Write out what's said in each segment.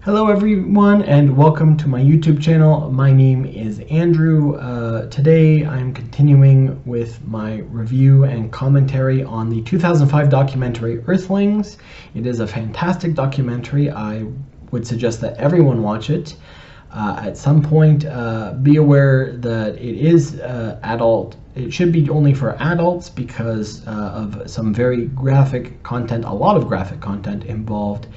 Hello everyone and welcome to my YouTube channel. My name is Andrew. Today I'm continuing with my review and commentary on the 2005 documentary Earthlings. It is a fantastic documentary. I would suggest that everyone watch it. At some point, be aware that it is adult. It should be only for adults because of some very graphic content, a lot of graphic content involved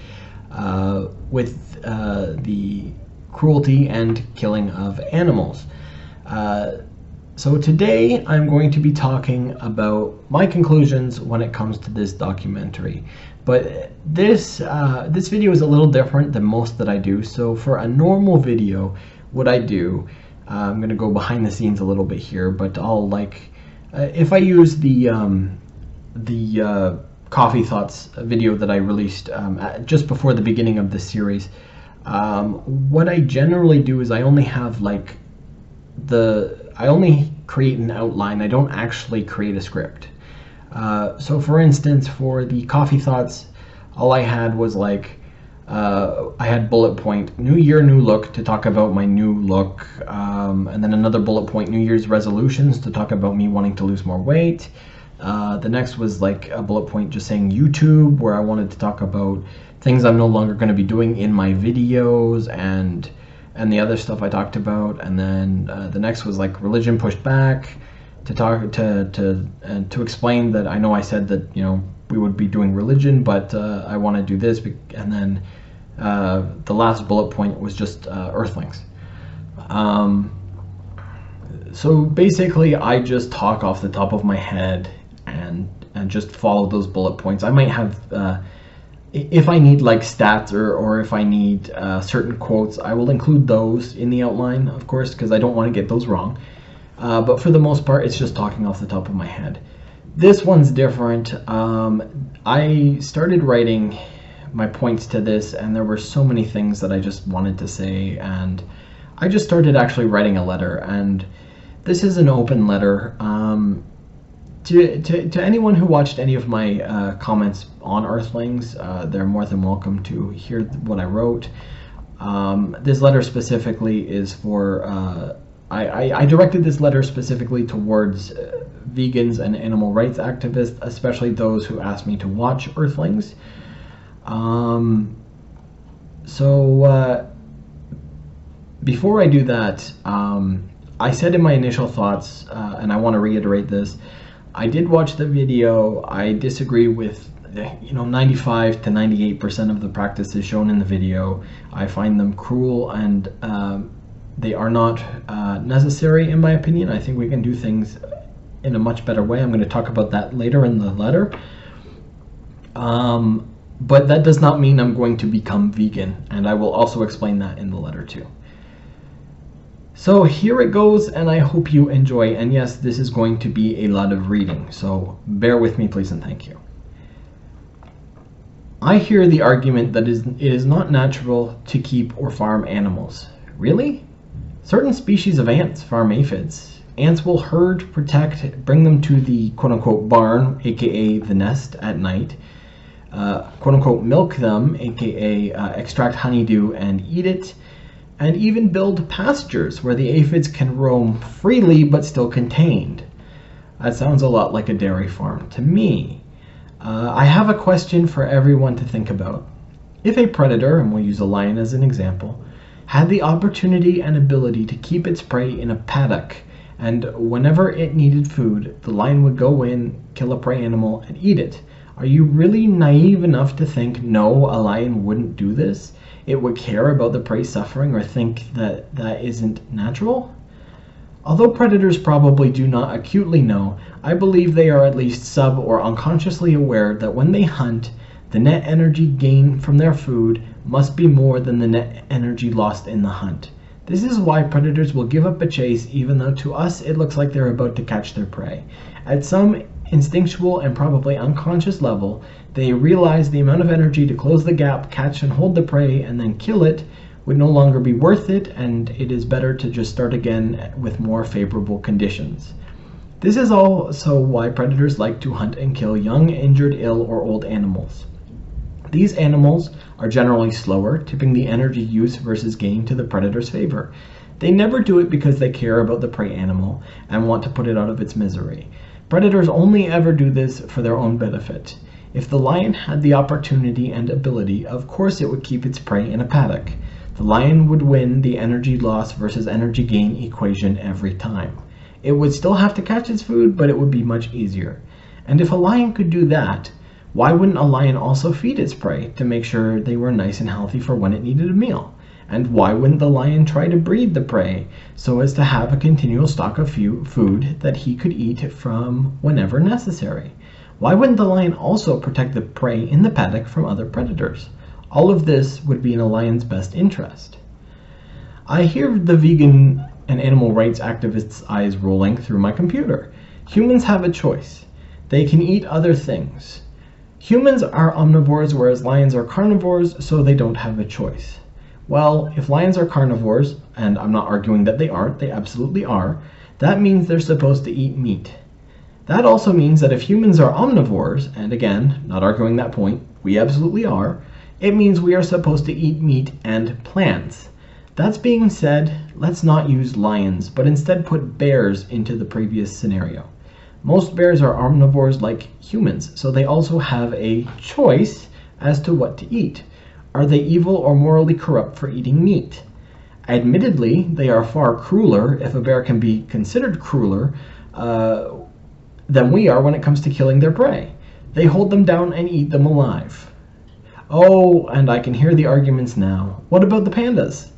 with the cruelty and killing of animals. So today I'm going to be talking about my conclusions when it comes to this documentary. But this video is a little different than most that I do. So for a normal video, what I do, I'm going to go behind the scenes a little bit here, but I'll if I use the Coffee Thoughts video that I released just before the beginning of this series, what I generally do is I only have I only create an outline. I don't actually create a script. So for instance, for the Coffee Thoughts, all I had was I had bullet point, new year, new look, to talk about my new look, and then another bullet point, New Year's resolutions, to talk about me wanting to lose more weight. The next was like a bullet point just saying YouTube, where I wanted to talk about things I'm no longer going to be doing in my videos and the other stuff I talked about. And then the next was like religion pushed back, to talk to explain that I know I said that, you know, we would be doing religion, but I want to do this. And then the last bullet point was just Earthlings. So basically I just talk off the top of my head and just follow those bullet points. I might have, if I need like stats or if I need certain quotes, I will include those in the outline, of course, because I don't want to get those wrong. But for the most part, it's just talking off the top of my head. This one's different. I started writing my points to this, and there were so many things that I just wanted to say, and I just started actually writing a letter. And this is an open letter. To anyone who watched any of my comments on Earthlings, they're more than welcome to hear what I wrote. This letter specifically is for, I directed this letter specifically towards vegans and animal rights activists, especially those who asked me to watch Earthlings. Before I do that, I said in my initial thoughts, and I want to reiterate this, I did watch the video. I disagree with 95 to 98% of the practices shown in the video. I find them cruel, and they are not necessary in my opinion. I think we can do things in a much better way. I'm going to talk about that later in the letter. But that does not mean I'm going to become vegan, and I will also explain that in the letter too. So here it goes, and I hope you enjoy. And yes, this is going to be a lot of reading, so bear with me please and thank you. I hear the argument that it is not natural to keep or farm animals. Really? Certain species of ants farm aphids. Ants will herd, protect, bring them to the quote-unquote barn, aka the nest, at night, quote-unquote milk them, aka extract honeydew and eat it, and even build pastures where the aphids can roam freely but still contained. That sounds a lot like a dairy farm to me. I have a question for everyone to think about. If a predator, and we'll use a lion as an example, had the opportunity and ability to keep its prey in a paddock, and whenever it needed food, the lion would go in, kill a prey animal, and eat it, are you really naive enough to think, no, a lion wouldn't do this? It would care about the prey suffering or think that that isn't natural? Although predators probably do not acutely know, I believe they are at least sub or unconsciously aware that when they hunt, the net energy gained from their food must be more than the net energy lost in the hunt. This is why predators will give up a chase even though to us it looks like they're about to catch their prey. At some instinctual and probably unconscious level, they realize the amount of energy to close the gap, catch and hold the prey, and then kill it would no longer be worth it, and it is better to just start again with more favorable conditions. This is also why predators like to hunt and kill young, injured, ill, or old animals. These animals are generally slower, tipping the energy use versus gain to the predator's favor. They never do it because they care about the prey animal and want to put it out of its misery. Predators only ever do this for their own benefit. If the lion had the opportunity and ability, of course it would keep its prey in a paddock. The lion would win the energy loss versus energy gain equation every time. It would still have to catch its food, but it would be much easier. And if a lion could do that, why wouldn't a lion also feed its prey to make sure they were nice and healthy for when it needed a meal? And why wouldn't the lion try to breed the prey so as to have a continual stock of food that he could eat from whenever necessary? Why wouldn't the lion also protect the prey in the paddock from other predators? All of this would be in a lion's best interest. I hear the vegan and animal rights activists' eyes rolling through my computer. Humans have a choice. They can eat other things. Humans are omnivores, whereas lions are carnivores, so they don't have a choice. Well, if lions are carnivores, and I'm not arguing that they aren't, they absolutely are, that means they're supposed to eat meat. That also means that if humans are omnivores, and again, not arguing that point, we absolutely are, it means we are supposed to eat meat and plants. That's being said, let's not use lions, but instead put bears into the previous scenario. Most bears are omnivores like humans, so they also have a choice as to what to eat. Are they evil or morally corrupt for eating meat? Admittedly, they are far crueler, if a bear can be considered crueler, than we are when it comes to killing their prey. They hold them down and eat them alive. Oh, and I can hear the arguments now. What about the pandas?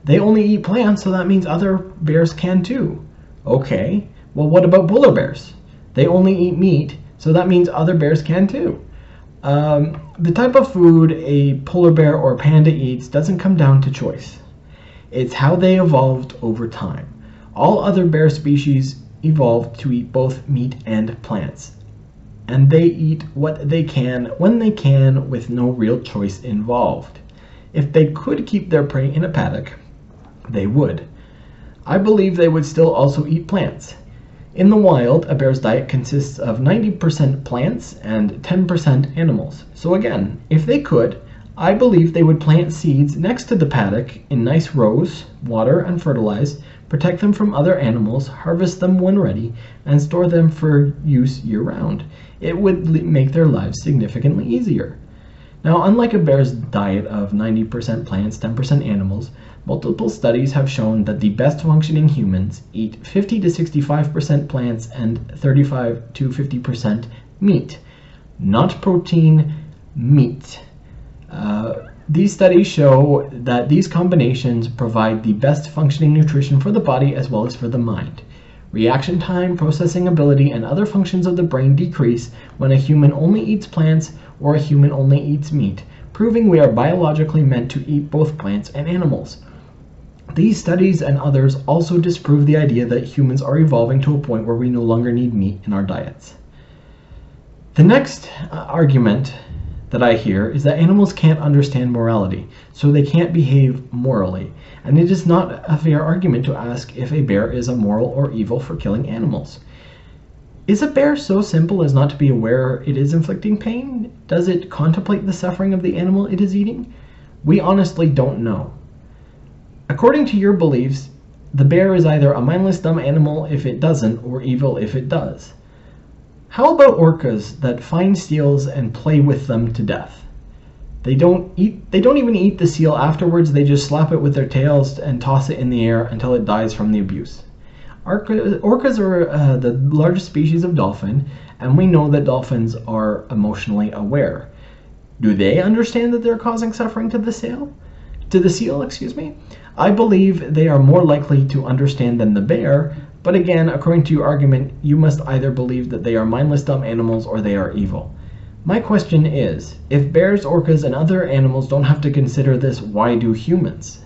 They only eat plants, so that means other bears can too. Okay, well what about polar bears? They only eat meat, so that means other bears can too. The type of food a polar bear or panda eats doesn't come down to choice. It's how they evolved over time. All other bear species evolved to eat both meat and plants. And they eat what they can, when they can, with no real choice involved. If they could keep their prey in a paddock, they would. I believe they would still also eat plants. In the wild, a bear's diet consists of 90% plants and 10% animals. So again, if they could, I believe they would plant seeds next to the paddock in nice rows, water and fertilize, protect them from other animals, harvest them when ready, and store them for use year-round. It would make their lives significantly easier. Now, unlike a bear's diet of 90% plants, 10% animals, multiple studies have shown that the best functioning humans eat 50 to 65% plants and 35 to 50% meat. Not protein, meat. These studies show that these combinations provide the best functioning nutrition for the body as well as for the mind. Reaction time, processing ability, and other functions of the brain decrease when a human only eats plants or a human only eats meat, proving we are biologically meant to eat both plants and animals. These studies and others also disprove the idea that humans are evolving to a point where we no longer need meat in our diets. The next argument that I hear is that animals can't understand morality, so they can't behave morally, and it is not a fair argument to ask if a bear is immoral or evil for killing animals. Is a bear so simple as not to be aware it is inflicting pain? Does it contemplate the suffering of the animal it is eating? We honestly don't know. According to your beliefs, the bear is either a mindless dumb animal if it doesn't, or evil if it does. How about orcas that find seals and play with them to death? They don't even eat the seal afterwards, they just slap it with their tails and toss it in the air until it dies from the abuse. Orcas are the largest species of dolphin, and we know that dolphins are emotionally aware. Do they understand that they're causing suffering to the seal? I believe they are more likely to understand than the bear, but again, according to your argument, you must either believe that they are mindless dumb animals or they are evil. My question is, if bears, orcas, and other animals don't have to consider this, why do humans?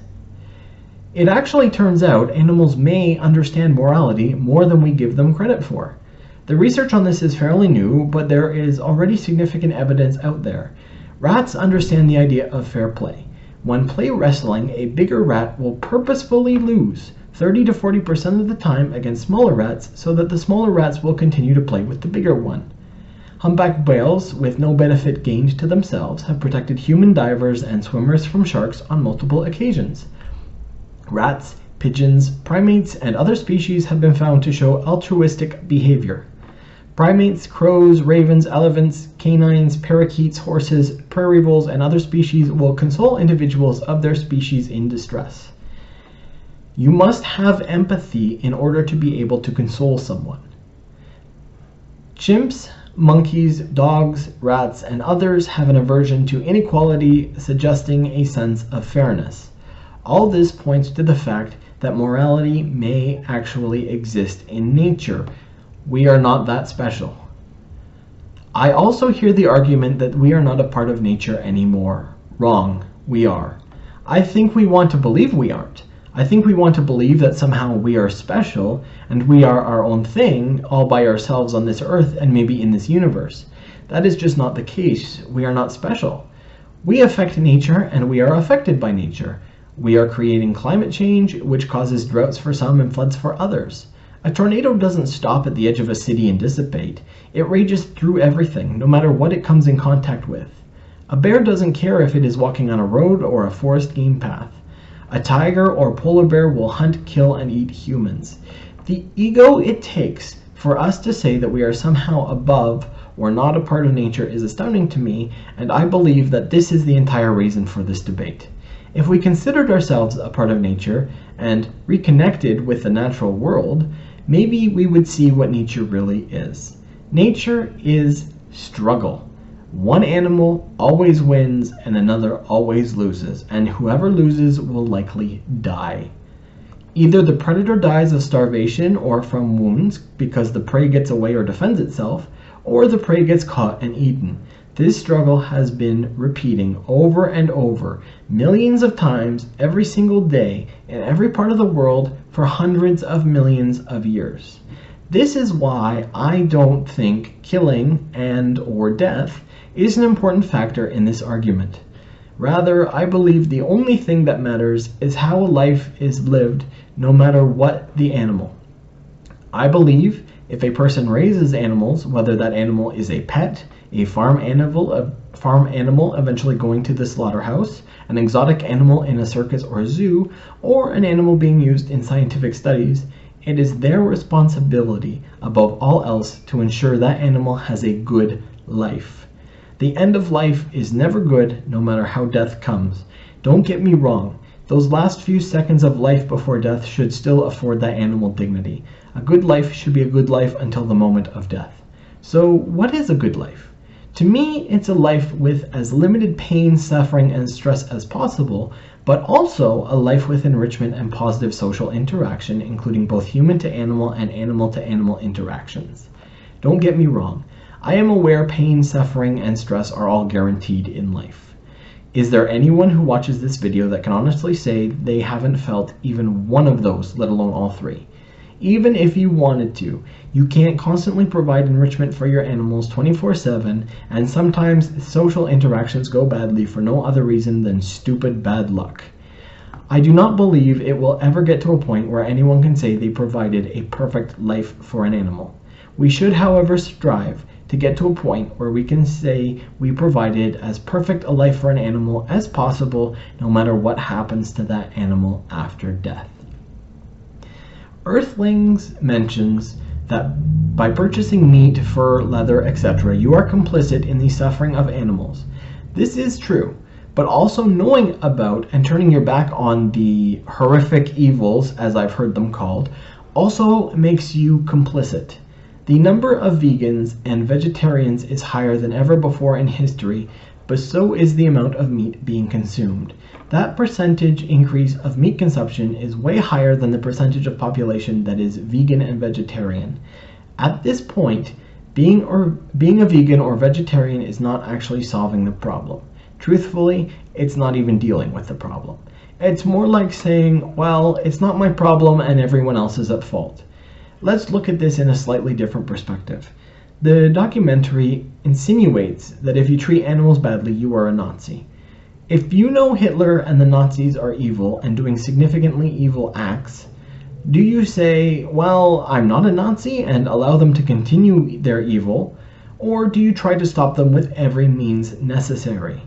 It actually turns out animals may understand morality more than we give them credit for. The research on this is fairly new, but there is already significant evidence out there. Rats understand the idea of fair play. When play wrestling, a bigger rat will purposefully lose 30 to 40% of the time against smaller rats so that the smaller rats will continue to play with the bigger one. Humpback whales, with no benefit gained to themselves, have protected human divers and swimmers from sharks on multiple occasions. Rats, pigeons, primates, and other species have been found to show altruistic behavior. Primates, crows, ravens, elephants, canines, parakeets, horses, prairie voles, and other species will console individuals of their species in distress. You must have empathy in order to be able to console someone. Chimps, monkeys, dogs, rats, and others have an aversion to inequality, suggesting a sense of fairness. All this points to the fact that morality may actually exist in nature. We are not that special. I also hear the argument that we are not a part of nature anymore. Wrong. We are. I think we want to believe we aren't. I think we want to believe that somehow we are special and we are our own thing all by ourselves on this earth and maybe in this universe. That is just not the case. We are not special. We affect nature and we are affected by nature. We are creating climate change, which causes droughts for some and floods for others. A tornado doesn't stop at the edge of a city and dissipate. It rages through everything, no matter what it comes in contact with. A bear doesn't care if it is walking on a road or a forest game path. A tiger or polar bear will hunt, kill, and eat humans. The ego it takes for us to say that we are somehow above or not a part of nature is astounding to me, and I believe that this is the entire reason for this debate. If we considered ourselves a part of nature and reconnected with the natural world, maybe we would see what nature really is. Nature is struggle. One animal always wins and another always loses, and whoever loses will likely die. Either the predator dies of starvation or from wounds because the prey gets away or defends itself, or the prey gets caught and eaten. This struggle has been repeating over and over, millions of times every single day in every part of the world for hundreds of millions of years. This is why I don't think killing and/or death is an important factor in this argument. Rather, I believe the only thing that matters is how a life is lived, no matter what the animal. I believe if a person raises animals, whether that animal is a pet, a farm animal eventually going to the slaughterhouse, an exotic animal in a circus or zoo, or an animal being used in scientific studies, it is their responsibility above all else to ensure that animal has a good life. The end of life is never good, no matter how death comes. Don't get me wrong. Those last few seconds of life before death should still afford that animal dignity. A good life should be a good life until the moment of death. So, what is a good life? To me, it's a life with as limited pain, suffering, and stress as possible, but also a life with enrichment and positive social interaction, including both human to animal and animal to animal interactions. Don't get me wrong. I am aware pain, suffering, and stress are all guaranteed in life. Is there anyone who watches this video that can honestly say they haven't felt even one of those, let alone all three? Even if you wanted to, you can't constantly provide enrichment for your animals 24/7, and sometimes social interactions go badly for no other reason than stupid bad luck. I do not believe it will ever get to a point where anyone can say they provided a perfect life for an animal. We should, however, strive to get to a point where we can say we provided as perfect a life for an animal as possible, no matter what happens to that animal after death. Earthlings mentions that by purchasing meat, fur, leather, etc., you are complicit in the suffering of animals. This is true, but also knowing about and turning your back on the horrific evils, as I've heard them called, also makes you complicit. The number of vegans and vegetarians is higher than ever before in history, but so is the amount of meat being consumed. That percentage increase of meat consumption is way higher than the percentage of population that is vegan and vegetarian. At this point, being a vegan or vegetarian is not actually solving the problem. Truthfully, it's not even dealing with the problem. It's more like saying, well, it's not my problem and everyone else is at fault. Let's look at this in a slightly different perspective. The documentary insinuates that if you treat animals badly, you are a Nazi. If you know Hitler and the Nazis are evil and doing significantly evil acts, do you say, well, I'm not a Nazi and allow them to continue their evil? or do you try to stop them with every means necessary?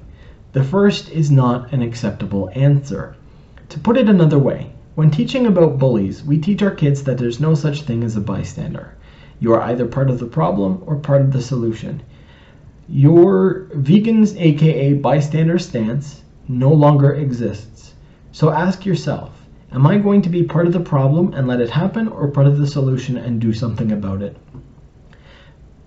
The first is not an acceptable answer. To put it another way, when teaching about bullies, we teach our kids that there's no such thing as a bystander. You are either part of the problem or part of the solution. Your vegans, aka bystander stance, no longer exists. So ask yourself, am I going to be part of the problem and let it happen, or part of the solution and do something about it?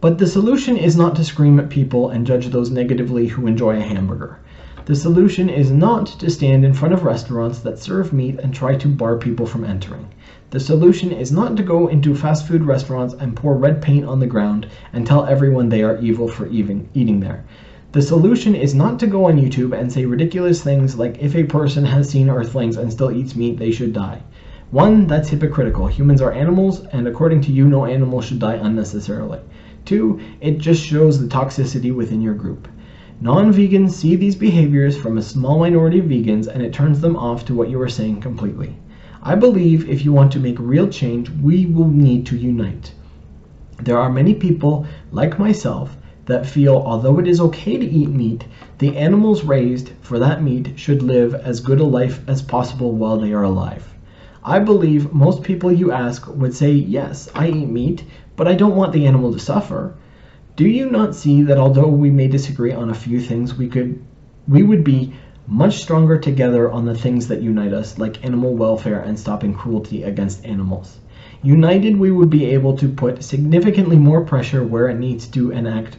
But the solution is not to scream at people and judge those negatively who enjoy a hamburger. The solution is not to stand in front of restaurants that serve meat and try to bar people from entering. The solution is not to go into fast food restaurants and pour red paint on the ground and tell everyone they are evil for eating there. The solution is not to go on YouTube and say ridiculous things like if a person has seen Earthlings and still eats meat, they should die. 1, that's hypocritical. Humans are animals, and according to you, no animal should die unnecessarily. 2, it just shows the toxicity within your group. Non-vegans see these behaviors from a small minority of vegans, and it turns them off to what you are saying completely. I believe if you want to make real change, we will need to unite. There are many people, like myself, that feel although it is okay to eat meat, the animals raised for that meat should live as good a life as possible while they are alive. I believe most people you ask would say, yes, I eat meat, but I don't want the animal to suffer. Do you not see that although we may disagree on a few things, we would be much stronger together on the things that unite us, like animal welfare and stopping cruelty against animals? United, we would be able to put significantly more pressure where it needs to enact,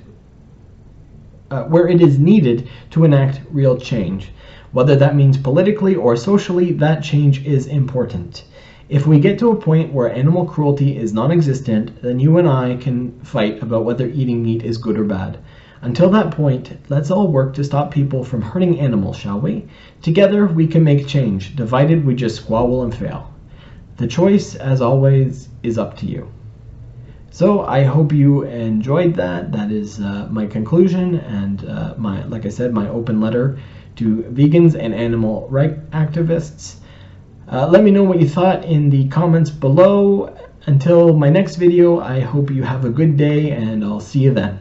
where it is needed to enact real change. Whether that means politically or socially, that change is important. If we get to a point where animal cruelty is non-existent, then you and I can fight about whether eating meat is good or bad. Until that point, let's all work to stop people from hurting animals, shall we? Together, we can make change. Divided, we just squabble and fail. The choice, as always, is up to you. So I hope you enjoyed that. That is my conclusion and like I said, my open letter to vegans and animal rights activists. Let me know what you thought in the comments below. Until my next video, I hope you have a good day, and I'll see you then.